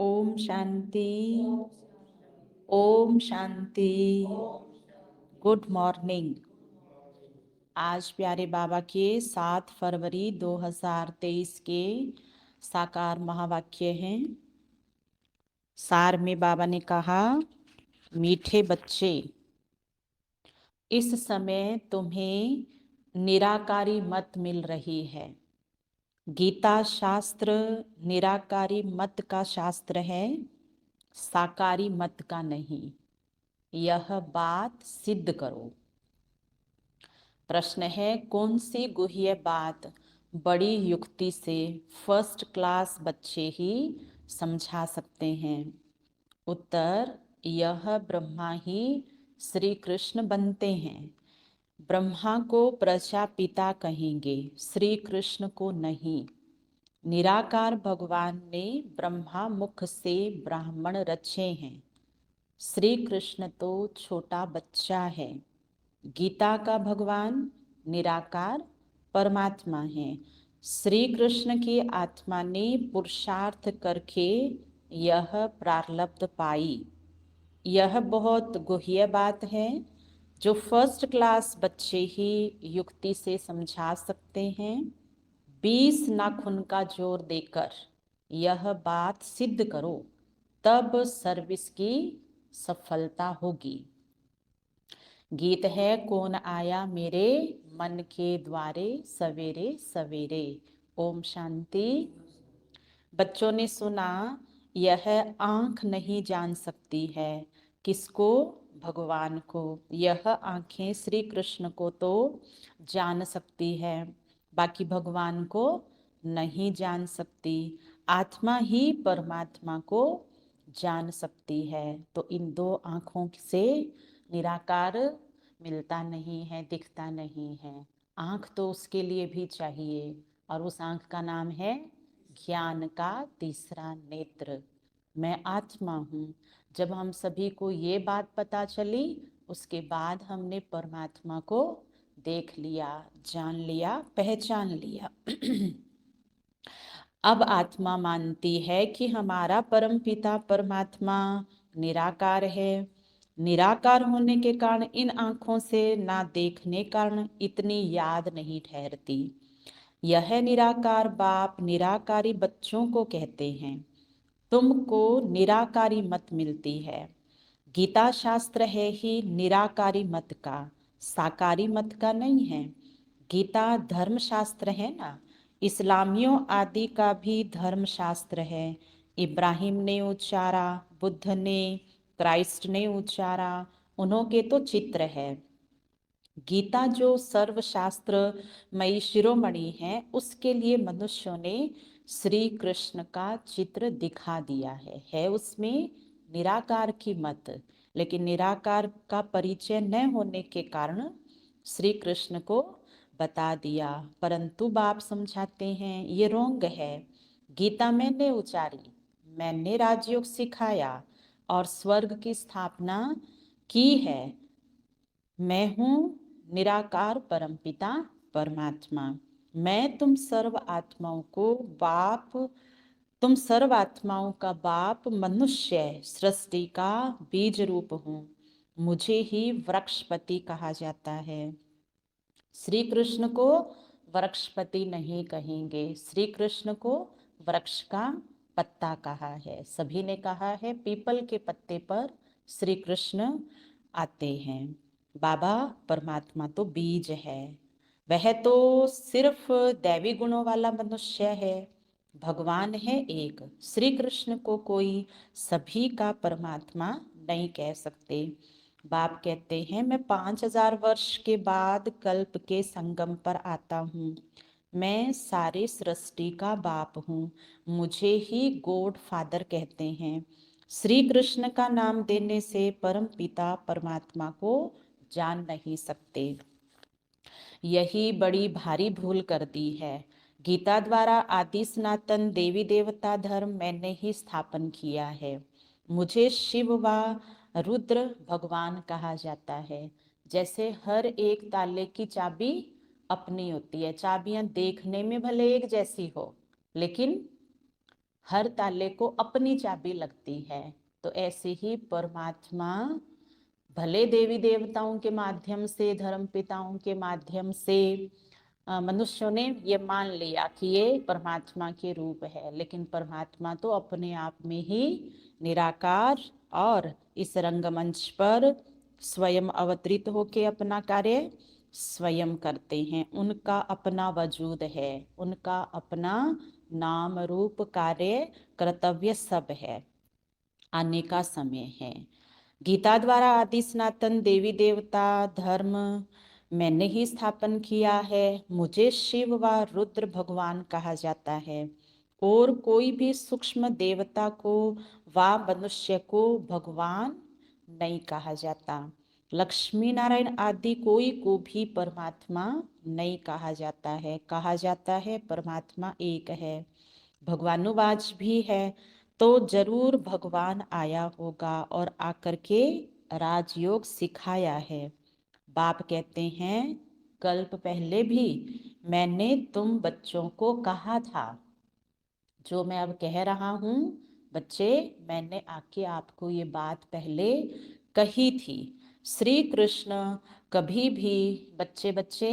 Om Shanti. Om Shanti. Good morning. आज प्यारे बाबा के 7 फरवरी 2023 के साकार महावाक्य हैं। सार में बाबा ने कहा, मीठे बच्चे, इस समय तुम्हें निराकारी मत मिल रही है। गीता शास्त्र निराकारी मत का शास्त्र है, साकारी मत का नहीं। यह बात सिद्ध करो। प्रश्न है, कौन सी गुह्य बात बड़ी युक्ति से फर्स्ट क्लास बच्चे ही समझा सकते हैं? उत्तर, यह ब्रह्मा ही श्री कृष्ण बनते हैं। ब्रह्मा को प्रजापिता कहेंगे, श्री कृष्ण को नहीं। निराकार भगवान ने ब्रह्मा मुख से ब्राह्मण रचे हैं। श्री कृष्ण तो छोटा बच्चा है। गीता का भगवान निराकार परमात्मा है। श्री कृष्ण की आत्मा ने पुरुषार्थ करके यह प्रारब्ध पाई। यह बहुत गुह्य बात है जो फर्स्ट क्लास बच्चे ही युक्ति से समझा सकते हैं। 20 नाखून का जोर देकर यह बात सिद्ध करो, तब सर्विस की सफलता होगी। गीत है, कौन आया मेरे मन के द्वारे सवेरे सवेरे। ओम शांति। बच्चों ने सुना, यह आंख नहीं जान सकती है। किसको? भगवान को। यह आंखें श्री कृष्ण को तो जान सकती है, बाकी भगवान को नहीं जान सकती। आत्मा ही परमात्मा को जान सकती है। तो इन दो आंखों से निराकार मिलता नहीं है, दिखता नहीं है। आंख तो उसके लिए भी चाहिए, और उस आंख का नाम है ज्ञान का तीसरा नेत्र। मैं आत्मा हूँ। जब हम सभी को ये बात पता चली, उसके बाद हमने परमात्मा को देख लिया, जान लिया, पहचान लिया। अब आत्मा मानती है कि हमारा परम पिता परमात्मा निराकार है। निराकार होने के कारण इन आंखों से ना देखने कारण इतनी याद नहीं ठहरती। यह निराकार बाप निराकारी बच्चों को कहते हैं, तुमको निराकारी मत मिलती है। गीता शास्त्र है ही निराकारी मत का, साकारी मत का नहीं है। गीता धर्म शास्त्र है ना, इस्लामियों आदि का भी धर्म शास्त्र है। इब्राहिम ने उच्चारा, बुद्ध ने, क्राइस्ट ने उच्चारा, उन्हों के तो चित्र है। गीता जो सर्वशास्त्र मई शिरोमणि है, उसके लिए मनुष्यों ने श्री कृष्ण का चित्र दिखा दिया है उसमें निराकार की मत, लेकिन निराकार का परिचय न होने के कारण श्री कृष्ण को बता दिया। परंतु बाप समझाते हैं ये रोंग है। गीता मैंने उचारी, मैंने राजयोग सिखाया और स्वर्ग की स्थापना की है। मैं हूँ निराकार परमपिता परमात्मा। मैं तुम सर्व आत्माओं को बाप, तुम सर्व आत्माओं का बाप मनुष्य सृष्टि का बीज रूप हूँ। मुझे ही वृक्षपति कहा जाता है। श्री कृष्ण को वृक्षपति नहीं कहेंगे, श्री कृष्ण को वृक्ष का पत्ता कहा है। सभी ने कहा है पीपल के पत्ते पर श्री कृष्ण आते हैं। बाबा परमात्मा तो बीज है, वह तो सिर्फ दैवी गुणों वाला मनुष्य है। भगवान है एक, श्री कृष्ण को कोई सभी का परमात्मा नहीं कह सकते। बाप कहते हैं मैं 5000 वर्ष के बाद कल्प के संगम पर आता हूँ। मैं सारे सृष्टि का बाप हूँ। मुझे ही गॉड फादर कहते हैं। श्री कृष्ण का नाम देने से परम पिता परमात्मा को जान नहीं सकते। यही बड़ी भारी भूल कर दी है। गीता द्वारा आदि सनातन देवी देवता धर्म मैंने ही स्थापन किया है। मुझे शिव व रुद्र भगवान कहा जाता है। जैसे हर एक ताले की चाबी अपनी होती है। चाबियां देखने में भले एक जैसी हो, लेकिन हर ताले को अपनी चाबी लगती है। तो ऐसे ही परमात्मा भले देवी देवताओं के माध्यम से, धर्म पिताओं के माध्यम से मनुष्यों ने ये मान लिया कि ये परमात्मा के रूप है, लेकिन परमात्मा तो अपने आप में ही निराकार और इस रंगमंच पर स्वयं अवतरित होके अपना कार्य स्वयं करते हैं। उनका अपना वजूद है, उनका अपना नाम रूप कार्य कर्तव्य सब है, आने का समय है। गीता द्वारा आदि सनातन देवी देवता धर्म मैंने ही स्थापन किया है। मुझे शिव व रुद्र भगवान कहा जाता है, और कोई भी सूक्ष्म देवता को व मनुष्य को भगवान नहीं कहा जाता। लक्ष्मी नारायण आदि कोई को भी परमात्मा नहीं कहा जाता है। कहा जाता है परमात्मा एक है। भगवानुवाच भी है, तो जरूर भगवान आया होगा और आकर के राजयोग सिखाया है। बाप कहते हैं, कल्प पहले भी मैंने तुम बच्चों को कहा था, जो मैं अब कह रहा हूँ बच्चे, मैंने आके आपको ये बात पहले कही थी। श्री कृष्ण कभी भी बच्चे बच्चे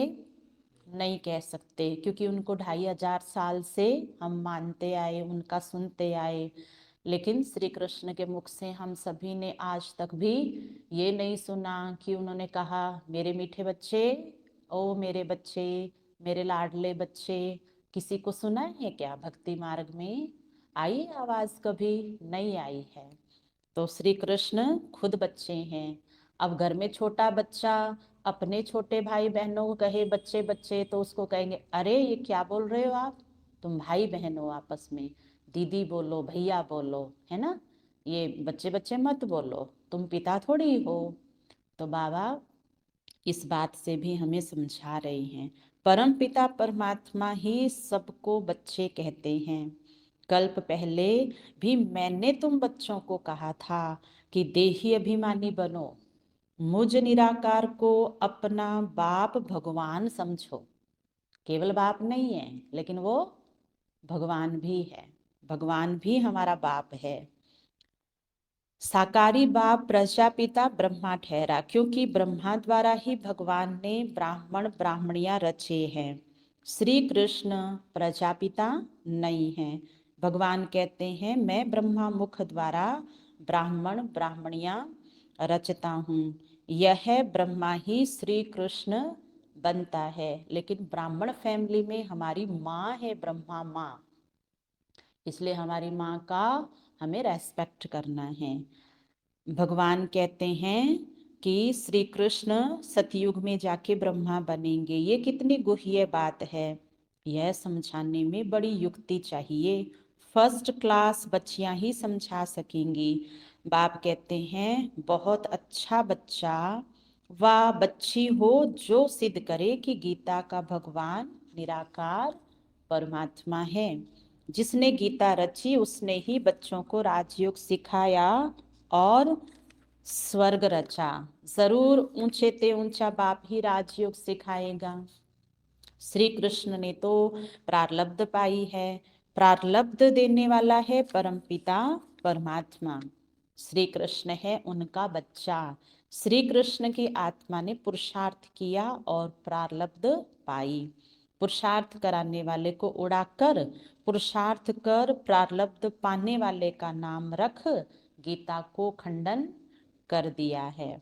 नहीं कह सकते, क्योंकि उनको 2500 साल से हम मानते आए, उनका सुनते आए। लेकिन श्री कृष्ण के मुख से हम सभी ने आज तक भी ये नहीं सुना कि उन्होंने कहा, मेरे मीठे बच्चे, ओ मेरे बच्चे, मेरे लाडले बच्चे। किसी को सुना है क्या? भक्ति मार्ग में आई आवाज? कभी नहीं आई है। तो श्री कृष्ण खुद बच्चे हैं। अब घर में छोटा बच्चा अपने छोटे भाई बहनों को कहे बच्चे बच्चे, तो उसको कहेंगे, अरे ये क्या बोल रहे हो आप, तुम भाई बहन हो आपस में, दीदी बोलो, भैया बोलो, है ना, ये बच्चे बच्चे मत बोलो, तुम पिता थोड़ी हो। तो बाबा इस बात से भी हमें समझा रहे हैं, परम पिता परमात्मा ही सबको बच्चे कहते हैं। कल्प पहले भी मैंने तुम बच्चों को कहा था कि देही अभिमानी बनो, मुझ निराकार को अपना बाप भगवान समझो। केवल बाप नहीं है, लेकिन वो भगवान भी है, भगवान भी हमारा बाप है। साकारी बाप प्रजापिता ब्रह्मा ठहरा, क्योंकि ब्रह्मा द्वारा ही भगवान ने ब्राह्मण ब्राह्मणियां रचे हैं। श्री कृष्ण प्रजापिता नहीं है। भगवान कहते हैं, मैं ब्रह्मा मुख द्वारा ब्राह्मण ब्राह्मणियां रचता हूँ। यह ब्रह्मा ही श्री कृष्ण बनता है, लेकिन ब्राह्मण फैमिली में हमारी माँ है ब्रह्मा माँ, इसलिए हमारी माँ का हमें रेस्पेक्ट करना है। भगवान कहते हैं कि श्री कृष्ण सतयुग में जाके ब्रह्मा बनेंगे। ये कितनी गुह्य बात है, यह समझाने में बड़ी युक्ति चाहिए। फर्स्ट क्लास बच्चियां ही समझा सकेंगी। बाप कहते हैं, बहुत अच्छा बच्चा व बच्ची हो जो सिद्ध करे कि गीता का भगवान निराकार परमात्मा है। जिसने गीता रची उसने ही बच्चों को राजयोग सिखाया और स्वर्ग रचा। जरूर ऊंचे ते ऊंचा बाप ही राजयोग सिखाएगा। श्री कृष्ण ने तो प्रारब्ध पाई है, प्रारब्ध देने वाला है परमपिता परमात्मा। श्री कृष्ण है उनका बच्चा। श्री कृष्ण की आत्मा ने पुरुषार्थ किया और प्रारब्ध पाई। पुरुषार्थ कराने वाले को उड़ाकर पुरुषार्थ कर प्रारब्ध पाने वाले का नाम रख गीता को खंडन कर दिया है।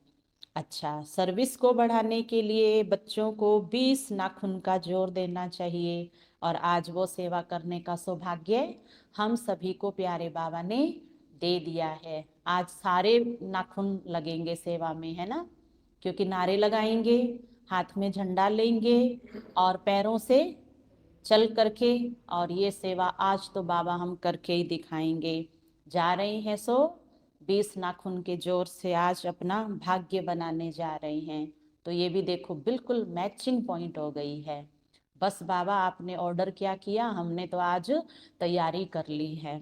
अच्छा, सर्विस को बढ़ाने के लिए बच्चों को 20 नाखून का जोर देना चाहिए, और आज वो सेवा करने का सौभाग्य हम सभी को प्यारे बाबा ने दे दिया है। आज सारे नाखून लगेंगे सेवा में, है ना, क्योंकि नारे लगाएंगे, हाथ में झंडा लेंगे और पैरों से चल करके, और ये सेवा आज तो बाबा हम करके ही दिखाएंगे। जा रहे हैं सो 20 नाखून के जोर से आज अपना भाग्य बनाने जा रहे हैं। तो ये भी देखो बिल्कुल मैचिंग पॉइंट हो गई है। बस बाबा आपने ऑर्डर क्या किया, हमने तो आज तैयारी कर ली है।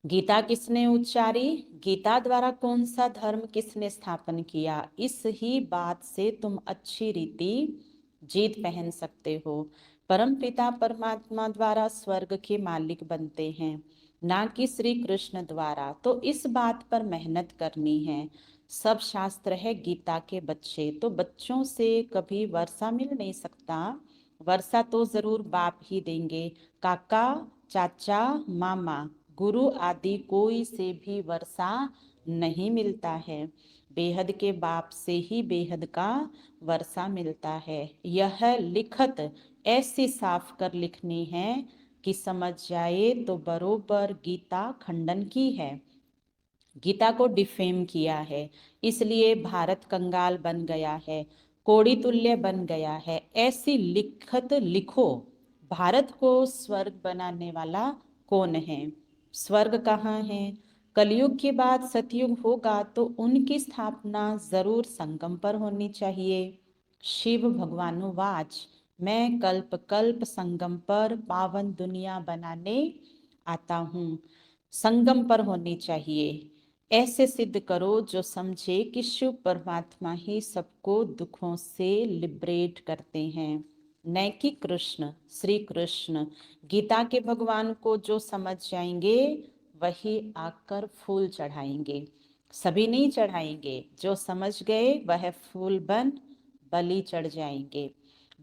गीता किसने उच्चारी, गीता द्वारा कौन सा धर्म किसने स्थापन किया, इस ही बात से तुम अच्छी रीति जीत पहन सकते हो। परम पिता परमात्मा द्वारा स्वर्ग के मालिक बनते हैं। ना कि श्री कृष्ण द्वारा। तो इस बात पर मेहनत करनी है। सब शास्त्र है गीता के बच्चे, तो बच्चों से कभी वर्षा मिल नहीं सकता। वर्षा तो जरूर बाप ही देंगे। काका, चाचा, मामा, गुरु आदि कोई से भी वर्षा नहीं मिलता है। बेहद के बाप से ही बेहद का वर्षा मिलता है। यह लिखत ऐसी साफ कर लिखनी है कि समझ जाए तो बरोबर गीता खंडन की है। गीता को डिफेम किया है, इसलिए भारत कंगाल बन गया है, कोड़ी तुल्य बन गया है। ऐसी लिखत लिखो। भारत को स्वर्ग बनाने वाला कौन है? स्वर्ग कहाँ है? कलयुग के बाद सतयुग होगा तो उनकी स्थापना जरूर संगम पर होनी चाहिए। शिव भगवानुवाच, मैं कल्प कल्प संगम पर पावन दुनिया बनाने आता हूँ। संगम पर होनी चाहिए। ऐसे सिद्ध करो जो समझे कि शिव परमात्मा ही सबको दुखों से लिबरेट करते हैं, न कि कृष्ण, श्री कृष्ण। गीता के भगवान को जो समझ जाएंगे वही आकर फूल चढ़ाएंगे। सभी नहीं चढ़ाएंगे, जो समझ गए वह फूल बन बलि चढ़ जाएंगे।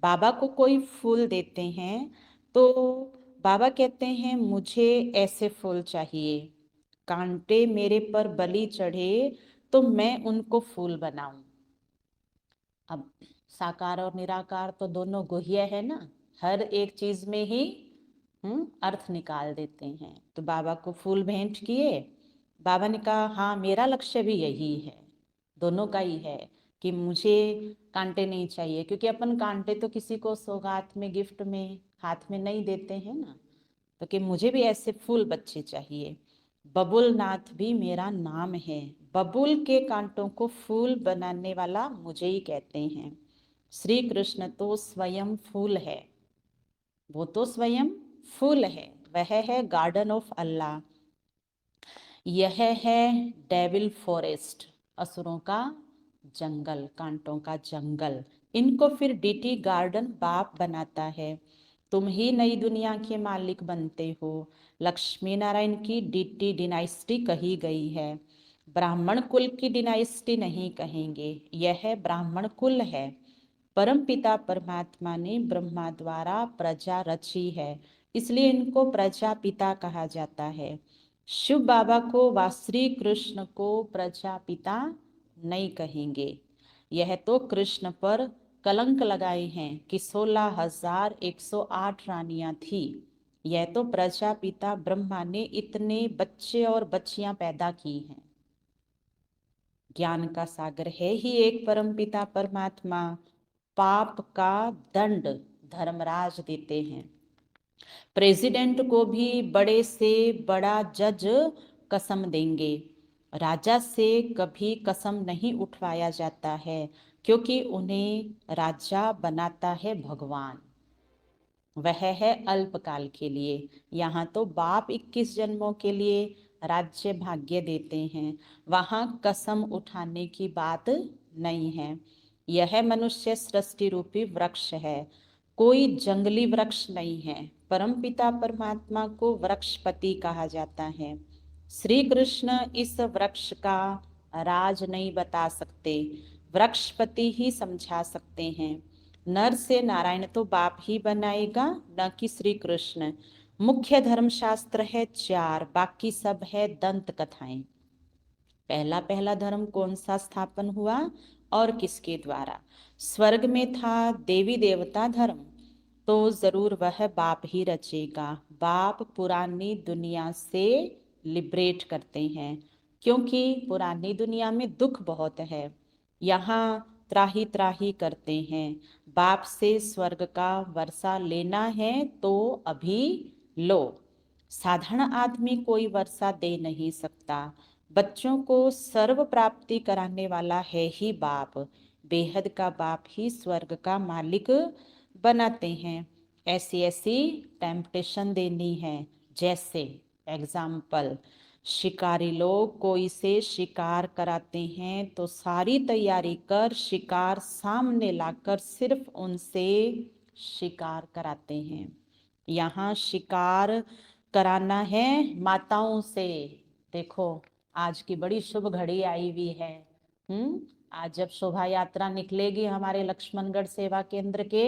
बाबा को कोई फूल देते हैं तो बाबा कहते हैं मुझे ऐसे फूल चाहिए, कांटे मेरे पर बलि चढ़े तो मैं उनको फूल बनाऊं। अब साकार और निराकार तो दोनों गुह्य है ना, हर एक चीज में ही अर्थ निकाल देते हैं। तो बाबा को फूल भेंट किए। बाबा ने कहा हाँ मेरा लक्ष्य भी यही है, दोनों का ही है कि मुझे कांटे नहीं चाहिए, क्योंकि अपन कांटे तो किसी को सौगात में गिफ्ट में हाथ में नहीं देते हैं ना। तो कि मुझे भी ऐसे फूल बच्चे चाहिए। बबुल नाथ भी मेरा नाम है, बबुल के कांटों को फूल बनाने वाला मुझे ही कहते हैं। श्री कृष्ण तो स्वयं फूल है, वो तो स्वयं फूल है, वह है गार्डन ऑफ अल्लाह। यह है डेविल फॉरेस्ट, असुरों का जंगल, कांटों का जंगल। इनको फिर डीटी गार्डन बाप बनाता है। तुम ही नई दुनिया के मालिक बनते हो। लक्ष्मी नारायण की डीटी डिनाइस्टी कही गई है, ब्राह्मण कुल की डिनाइस्टी नहीं कहेंगे, यह ब्राह्मण कुल है। परम पिता परमात्मा ने ब्रह्मा द्वारा प्रजा रची है, इसलिए इनको प्रजापिता कहा जाता है। शिव बाबा को व श्री कृष्ण को प्रजापिता नहीं कहेंगे। यह तो कृष्ण पर कलंक लगाए हैं कि 16,108 रानियां थी। यह तो प्रजापिता ब्रह्मा ने इतने बच्चे और बच्चियां पैदा की हैं। ज्ञान का सागर है ही एक परमपिता परमात्मा। पाप का दंड धर्मराज देते हैं। प्रेसिडेंट को भी बड़े से बड़ा जज कसम देंगे। राजा से कभी कसम नहीं उठवाया जाता है, क्योंकि उन्हें राजा बनाता है भगवान। वह है अल्पकाल के लिए। यहाँ तो बाप 21 जन्मों के लिए राज्य भाग्य देते हैं, वहां कसम उठाने की बात नहीं है। यह मनुष्य सृष्टि रूपी वृक्ष है, कोई जंगली वृक्ष नहीं है। परमपिता परमात्मा को वृक्षपति कहा जाता है। श्री कृष्ण इस वृक्ष का राज नहीं बता सकते, वृक्षपति ही समझा सकते हैं। नर से नारायण तो बाप ही बनाएगा, न कि श्री कृष्ण। मुख्य धर्म शास्त्र है 4, बाकी सब है दंत कथाएं। पहला पहला धर्म कौन सा स्थापन हुआ और किसके द्वारा? स्वर्ग में था देवी देवता धर्म, तो जरूर वह बाप ही रचेगा। बाप पुरानी दुनिया से लिबरेट करते हैं, क्योंकि पुरानी दुनिया में दुख बहुत है। यहाँ त्राही त्राही करते हैं। बाप से स्वर्ग का वर्षा लेना है तो अभी लो। साधारण आदमी कोई वर्षा दे नहीं सकता। बच्चों को सर्व प्राप्ति कराने वाला है ही बाप। बेहद का बाप ही स्वर्ग का मालिक बनाते हैं। ऐसी ऐसी टेम्पटेशन देनी है, जैसे एग्जाम्पल, शिकारी लोग कोई से शिकार कराते हैं तो सारी तैयारी कर शिकार सामने लाकर सिर्फ उनसे शिकार कराते हैं। यहाँ शिकार कराना है माताओं से। देखो आज की बड़ी शुभ घड़ी आई हुई है। आज जब शोभा यात्रा निकलेगी हमारे लक्ष्मणगढ़ सेवा केंद्र के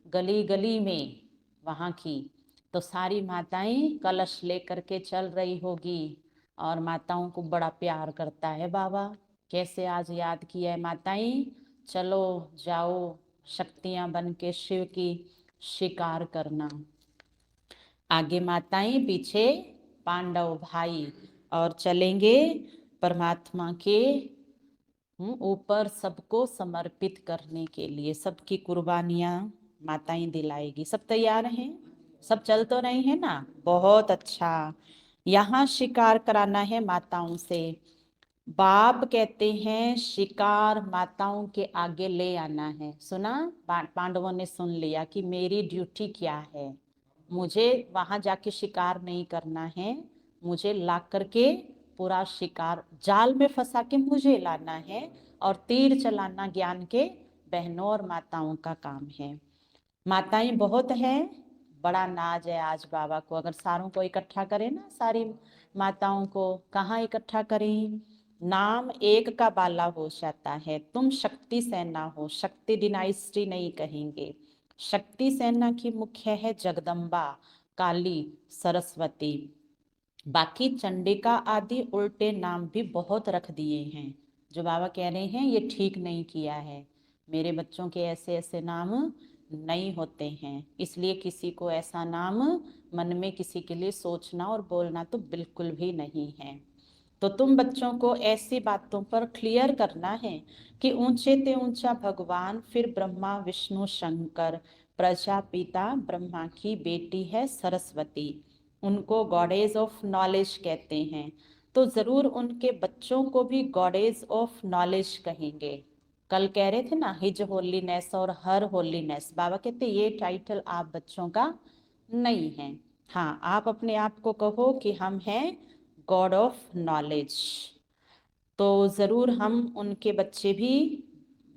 गली गली में वहाँ की, तो सारी माताएं कलश लेकर के चल रही होगी। और माताओं को बड़ा प्यार करता है बाबा। कैसे आज याद किया है माताएं, चलो जाओ शक्तियां बन के शिव की शिकार करना। आगे माताएं, पीछे पांडव भाई, और चलेंगे परमात्मा के ऊपर सबको समर्पित करने के लिए। सबकी कुर्बानियां माताएं दिलाएगी। सब तैयार हैं? सब चल तो रहे हैं ना? बहुत अच्छा। यहाँ शिकार कराना है माताओं से। बाप कहते हैं शिकार माताओं के आगे ले आना है। सुना? पांडवों ने सुन लिया कि मेरी ड्यूटी क्या है। मुझे वहां जाके शिकार नहीं करना है, मुझे ला करके पूरा शिकार जाल में फंसा के मुझे लाना है, और तीर चलाना ज्ञान के बहनों और माताओं का काम है। माताएं बहुत है, बड़ा नाज है आज बाबा को। अगर सारों को इकट्ठा करें ना, सारी माताओं को कहाँ इकट्ठा करें? नाम एक का बाला हो जाता है। तुम शक्ति सेना हो, शक्ति डिनाइस्टी नहीं कहेंगे। शक्ति सेना की मुख्य है जगदम्बा, काली, सरस्वती। बाकी चंडिका आदि उल्टे नाम भी बहुत रख दिए हैं। जो बाबा कह रहे हैं ये ठीक नहीं किया है। मेरे बच्चों के ऐसे ऐसे नाम नहीं होते हैं, इसलिए किसी को ऐसा नाम मन में किसी के लिए सोचना और बोलना तो बिल्कुल भी नहीं है। तो तुम बच्चों को ऐसी बातों पर क्लियर करना है कि ऊंचे ते ऊंचा भगवान, फिर ब्रह्मा विष्णु शंकर, प्रजापिता ब्रह्मा की बेटी है सरस्वती, उनको गॉडेज ऑफ नॉलेज कहते हैं। तो जरूर उनके बच्चों को भी गॉडेज ऑफ नॉलेज कहेंगे। कल कह रहे थे ना, हिज होलीनेस और हर होलीनेस। बाबा कहते ये टाइटल आप बच्चों का नहीं है। हाँ, आप अपने आप को कहो कि हम हैं गॉड ऑफ नॉलेज। तो जरूर हम उनके बच्चे भी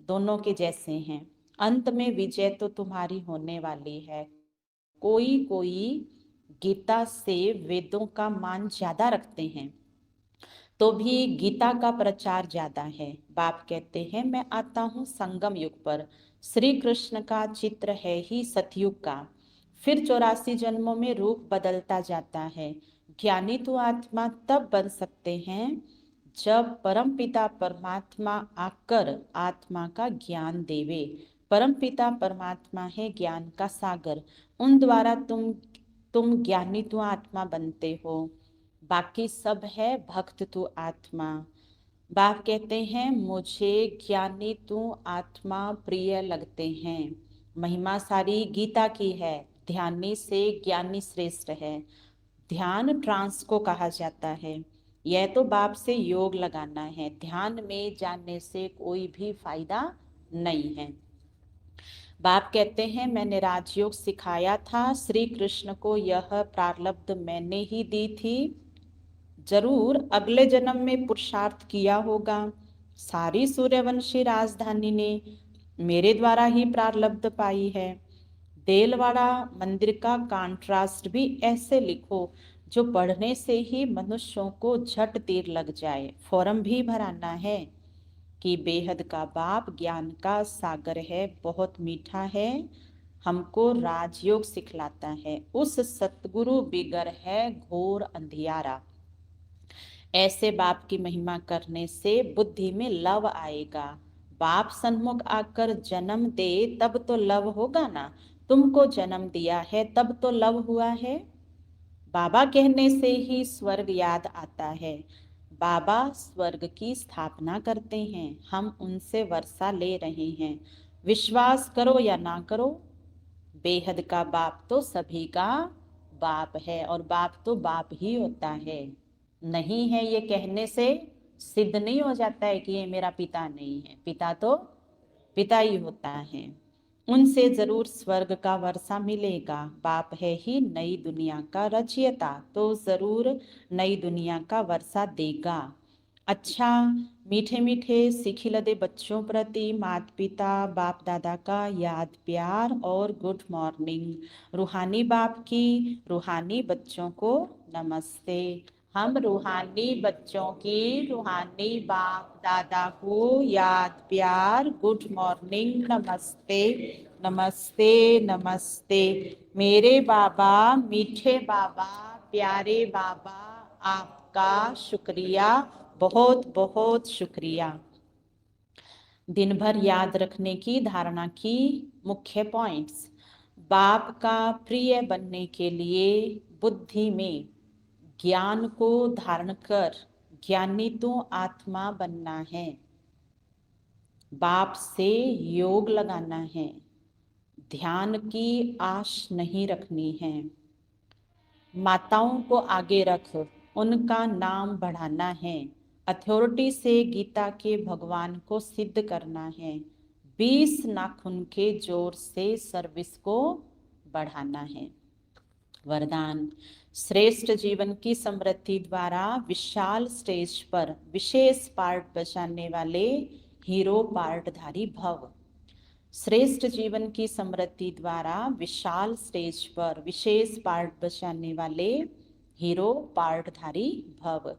दोनों के जैसे हैं। अंत में विजय तो तुम्हारी होने वाली है। कोई कोई गीता से वेदों का मान ज्यादा रखते हैं, तो भी गीता का प्रचार ज्यादा है। बाप कहते हैं मैं आता हूँ संगम युग पर। श्री कृष्ण का चित्र है ही सतयुग का, फिर 84 जन्मों में रूप बदलता जाता है। ज्ञानी तो आत्मा तब बन सकते हैं जब परम पिता परमात्मा आकर आत्मा का ज्ञान देवे। परम पिता परमात्मा है ज्ञान का सागर, उन द्वारा तुम ज्ञानी तो आत्मा बनते हो। बाकी सब है भक्त तू आत्मा। बाप कहते हैं मुझे ज्ञानी तू आत्मा प्रिय लगते हैं। महिमा सारी गीता की है, ध्यानी से ज्ञानी श्रेष्ठ है। ध्यान ट्रांस को कहा जाता है। यह तो बाप से योग लगाना है, ध्यान में जाने से कोई भी फायदा नहीं है। बाप कहते हैं मैंने राजयोग सिखाया था, श्री कृष्ण को यह प्रारब्ध मैंने ही दी थी। जरूर अगले जन्म में पुरुषार्थ किया होगा। सारी सूर्यवंशी राजधानी ने मेरे द्वारा ही प्रारब्ध पाई है। देलवाड़ा मंदिर का कंट्रास्ट भी ऐसे लिखो जो पढ़ने से ही मनुष्यों को झट तीर लग जाए। फॉर्म भी भराना है कि बेहद का बाप ज्ञान का सागर है, बहुत मीठा है, हमको राजयोग सिखलाता है। उस सतगुरु बिगर है घोर अंधियारा। ऐसे बाप की महिमा करने से बुद्धि में लव आएगा। बाप सन्मुख आकर जन्म दे तब तो लव होगा ना। तुमको जन्म दिया है तब तो लव हुआ है। बाबा कहने से ही स्वर्ग याद आता है। बाबा स्वर्ग की स्थापना करते हैं, हम उनसे वर्षा ले रहे हैं। विश्वास करो या ना करो, बेहद का बाप तो सभी का बाप है, और बाप तो बाप ही होता है। नहीं है ये कहने से सिद्ध नहीं हो जाता है कि ये मेरा पिता नहीं है। पिता तो पिता ही होता है। उनसे जरूर स्वर्ग का वर्षा मिलेगा। बाप है ही नई दुनिया का रचयिता, तो जरूर नई दुनिया का वर्षा देगा। अच्छा, मीठे मीठे सिखिलदे बच्चों प्रति माता पिता बाप दादा का याद प्यार और गुड मॉर्निंग। रूहानी बाप की रूहानी बच्चों को नमस्ते। हम रूहानी बच्चों की रूहानी बाप दादा को याद प्यार गुड मॉर्निंग नमस्ते नमस्ते नमस्ते। मेरे बाबा मीठे बाबा प्यारे बाबा, आपका शुक्रिया, बहुत बहुत शुक्रिया। दिन भर याद रखने की धारणा की मुख्य पॉइंट्स। बाप का प्रिय बनने के लिए बुद्धि में ज्ञान को धारण कर ज्ञानी तो आत्मा बनना है। बाप से योग लगाना है। ध्यान की आश नहीं रखनी है। माताओं को आगे रख उनका नाम बढ़ाना है। अथॉरिटी से गीता के भगवान को सिद्ध करना है। 20 नाखून के जोर से सर्विस को बढ़ाना है। वरदान, श्रेष्ठ जीवन की समृद्धि द्वारा विशाल स्टेज पर विशेष पार्ट बजाने वाले हीरो पार्टधारी भव। श्रेष्ठ जीवन की समृद्धि द्वारा विशाल स्टेज पर विशेष पार्ट बजाने वाले हीरो पार्टधारी भव।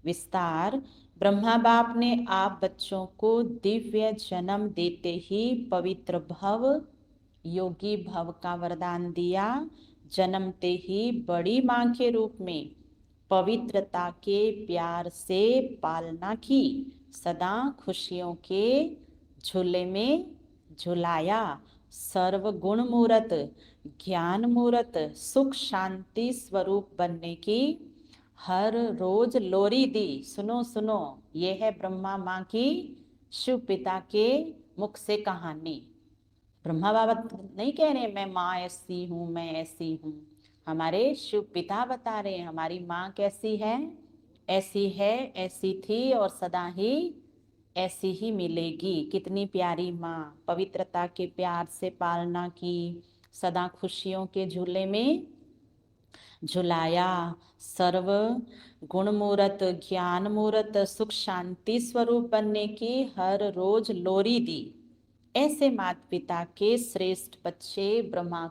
विस्तार, ब्रह्मा बाप ने आप बच्चों को दिव्य जन्म देते ही पवित्र भव योगी भव का वरदान दिया। जन्मते ही बड़ी मां के रूप में पवित्रता के प्यार से पालना की। सदा खुशियों के झूले में झुलाया। सर्व गुण मूरत ज्ञान मूरत सुख शांति स्वरूप बनने की हर रोज लोरी दी। सुनो सुनो, ये है ब्रह्मा माँ की शिव पिता के मुख से कहानी। ब्रह्मा बाबा नहीं कह रहे मैं माँ ऐसी हूँ, मैं ऐसी हूँ। हमारे शिव पिता बता रहे हैं हमारी माँ कैसी है, ऐसी थी और सदा ही ऐसी ही मिलेगी। कितनी प्यारी माँ, पवित्रता के प्यार से पालना की, सदा खुशियों के झूले में झुलाया। सर्व गुण मूरत ज्ञान मूरत सुख शांति स्वरूप बनने की हर रोज लोरी दी। ऐसे माता पिता के श्रेष्ठ बच्चे ब्रह्मा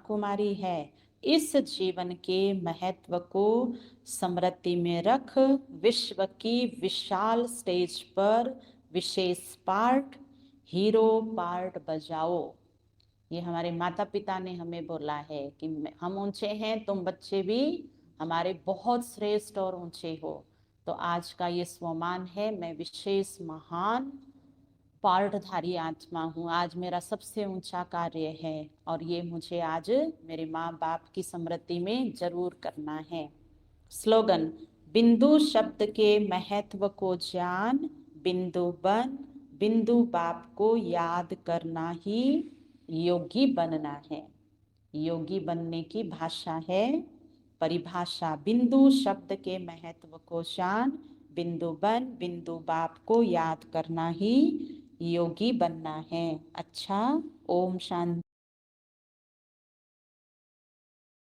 कुमारी है। इस जीवन के महत्व को स्मृति में रख विश्व की विशाल स्टेज पर विशेष पार्ट हीरो पार्ट बजाओ। ये हमारे माता पिता ने हमें बोला है कि हम ऊंचे हैं, तुम बच्चे भी हमारे बहुत श्रेष्ठ और ऊंचे हो। तो आज का ये स्वमान है, मैं विशेष महान पार्टधारी आत्मा हूँ। आज मेरा सबसे ऊंचा कार्य है और ये मुझे आज मेरे माँ बाप की स्मृति में जरूर करना है। स्लोगन, बिंदु शब्द के महत्व को जान, बिंदु बन, बिंदु बाप को याद करना ही योगी बनना है। योगी बनने की भाषा है, परिभाषा, बिंदु शब्द के महत्व को जान, बिंदु बन, बिंदु बाप को याद करना ही योगी बनना है। अच्छा, ओम शांति।